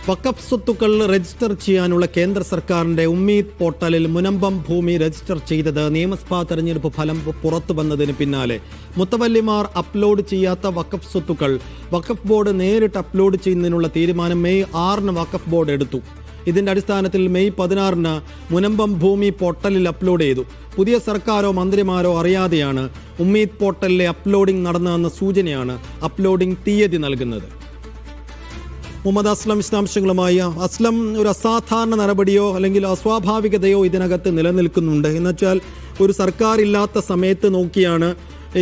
വഖഫ് സ്വത്തുക്കൾ രജിസ്റ്റർ ചെയ്യാനുള്ള കേന്ദ്ര സർക്കാരിന്റെ ഉമ്മീദ് പോർട്ടലിൽ മുനമ്പം ഭൂമി രജിസ്റ്റർ ചെയ്തത് നിയമസഭാ തെരഞ്ഞെടുപ്പ് ഫലം പുറത്തു വന്നതിന് പിന്നാലെ മുത്തവല്ലിമാർ അപ്ലോഡ് ചെയ്യാത്ത വഖഫ് സ്വത്തുക്കൾ വഖഫ് ബോർഡ് നേരിട്ട് അപ്ലോഡ് ചെയ്യുന്നതിനുള്ള തീരുമാനം മെയ് 6-ന് വഖഫ് ബോർഡ് എടുത്തു. ഇതിന്റെ അടിസ്ഥാനത്തിൽ മെയ് 16-ന് മുനമ്പം ഭൂമി പോർട്ടലിൽ അപ്ലോഡ് ചെയ്തു. പുതിയ സർക്കാരോ മന്ത്രിമാരോ അറിയാതെയാണ് ഉമ്മീദ് പോർട്ടലിലെ അപ്ലോഡിംഗ് നടന്നതെന്ന സൂചനയാണ് അപ്ലോഡിംഗ് തീയതി നൽകുന്നത്. മുഹമ്മദ് അസ്ലം വിശദാംശങ്ങളുമായി. അസ്ലം, ഒരു അസാധാരണ നടപടിയോ അല്ലെങ്കിൽ അസ്വാഭാവികതയോ ഇതിനകത്ത് നിലനിൽക്കുന്നുണ്ട്. എന്നുവെച്ചാൽ ഒരു സർക്കാർ ഇല്ലാത്ത സമയത്ത് നോക്കിയാണ്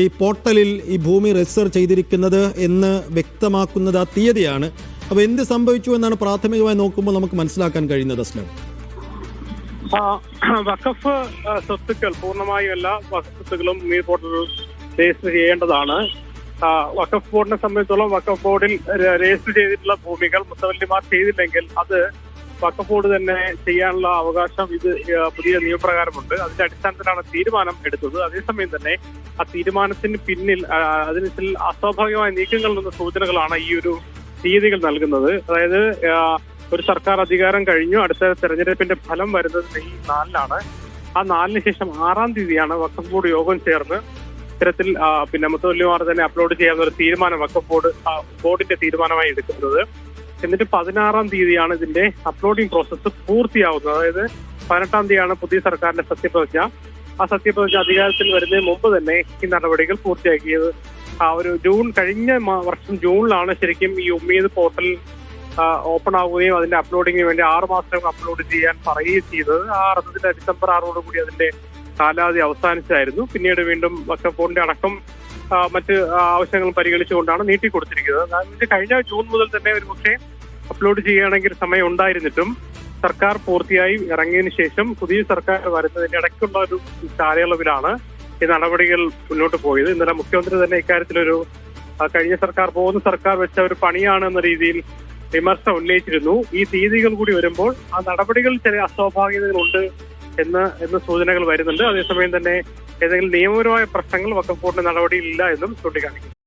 ഈ പോർട്ടലിൽ ഈ ഭൂമി രജിസ്റ്റർ ചെയ്തിരിക്കുന്നത് എന്ന് വ്യക്തമാക്കുന്നത് ആ തീയതിയാണ്. അപ്പോൾ എന്ത് സംഭവിച്ചു എന്നാണ് പ്രാഥമികമായി നോക്കുമ്പോൾ നമുക്ക് മനസ്സിലാക്കാൻ കഴിയുന്നത്? അസ്ലം, വഖഫ് സ്വത്തുക്കൾ പൂർണ്ണമായും എല്ലാ വഖഫ് സ്വത്തുക്കളും ഈ പോർട്ടലിൽ രജിസ്റ്റർ ചെയ്യേണ്ടതാണ്. വഖഫ് ബോർഡിനെ സംബന്ധിച്ചോളം വഖഫ് ബോർഡിൽ രജിസ്റ്റർ ചെയ്തിട്ടുള്ള ഭൂമികൾ മുത്തവല്ലിമാർ ചെയ്തില്ലെങ്കിൽ അത് വഖഫ് ബോർഡ് തന്നെ ചെയ്യാനുള്ള അവകാശം ഇത് പുതിയ നിയമപ്രകാരമുണ്ട്. അതിന്റെ അടിസ്ഥാനത്തിലാണ് തീരുമാനം എടുത്തത്. അതേസമയം തന്നെ ആ തീരുമാനത്തിന് പിന്നിൽ അതിന് ചില അസ്വാഭാവികമായ നീക്കങ്ങൾ എന്ന സൂചനകളാണ് ഈ ഒരു തീയതികൾ നൽകുന്നത്. അതായത് ഒരു സർക്കാർ അധികാരം കഴിഞ്ഞു, അടുത്ത തെരഞ്ഞെടുപ്പിന്റെ ഫലം വരുന്നത് മെയ് 4-നാണ്. ആ 4-ന് ശേഷം 6-ാം തീയതിയാണ് വഖഫ് ബോർഡ് യോഗം ചേർന്ന് ഇത്തരത്തിൽ മുത്തവല്ലിമാർ തന്നെ അപ്ലോഡ് ചെയ്യാവുന്ന ഒരു തീരുമാനം വഖഫ് ബോർഡിന്റെ തീരുമാനമായി എടുക്കുന്നത്. എന്നിട്ട് 16-ാം തീയതിയാണ് ഇതിന്റെ അപ്ലോഡിംഗ് പ്രോസസ്സ് പൂർത്തിയാവുന്നത്. അതായത് 18-ാം തീയതിയാണ് പുതിയ സർക്കാരിന്റെ സത്യപ്രതിജ്ഞ. ആ സത്യപ്രതിജ്ഞ അധികാരത്തിൽ വരുന്നതിന് മുമ്പ് തന്നെ ഈ നടപടികൾ പൂർത്തിയാക്കിയത്. കഴിഞ്ഞ വർഷം ജൂണിലാണ് ശരിക്കും ഈ ഉമ്മീദ് പോർട്ടൽ ഓപ്പൺ ആവുകയും അതിന്റെ അപ്ലോഡിങ്ങിന് വേണ്ടി 6 മാസം അപ്ലോഡ് ചെയ്യാൻ പറയുകയും ചെയ്തത്. ആ അർത്ഥത്തിന്റെ ഡിസംബർ 6-ഓടുകൂടി അതിന്റെ കാലാവധി അവസാനിച്ചായിരുന്നു. പിന്നീട് വീണ്ടും വഖഫ് ബോർഡിന്റെ അടക്കം മറ്റ് ആവശ്യങ്ങൾ പരിഗണിച്ചുകൊണ്ടാണ് നീട്ടിക്കൊടുത്തിരിക്കുന്നത്. അതായത് കഴിഞ്ഞ ജൂൺ മുതൽ തന്നെ ഒരു പക്ഷേ അപ്ലോഡ് ചെയ്യുകയാണെങ്കിൽ സമയം ഉണ്ടായിരുന്നിട്ടും സർക്കാർ പൂർത്തിയായി ഇറങ്ങിയതിനു ശേഷം പുതിയ സർക്കാർ വരുന്നതിന്റെ ഇടയ്ക്കുള്ള ഒരു കാലയളവിലാണ് ഈ നടപടികൾ മുന്നോട്ട് പോയത്. ഇന്നലെ മുഖ്യമന്ത്രി തന്നെ ഇക്കാര്യത്തിലൊരു കഴിഞ്ഞ സർക്കാർ പോകുന്ന സർക്കാർ വെച്ച ഒരു പണിയാണ് എന്ന രീതിയിൽ വിമർശനം ഉന്നയിച്ചിരുന്നു. ഈ തീയതികൾ കൂടി വരുമ്പോൾ ആ നടപടികളിൽ ചില അസ്വാഭാവികതകളുണ്ട് എന്ന് സൂചനകൾ വരുന്നുണ്ട്. അതേസമയം തന്നെ ഏതെങ്കിലും നിയമപരമായ പ്രശ്നങ്ങൾ വഖഫ് ബോർഡിന്റെ നടപടിയിലില്ല എന്നും ചൂണ്ടിക്കാണിക്കുന്നു.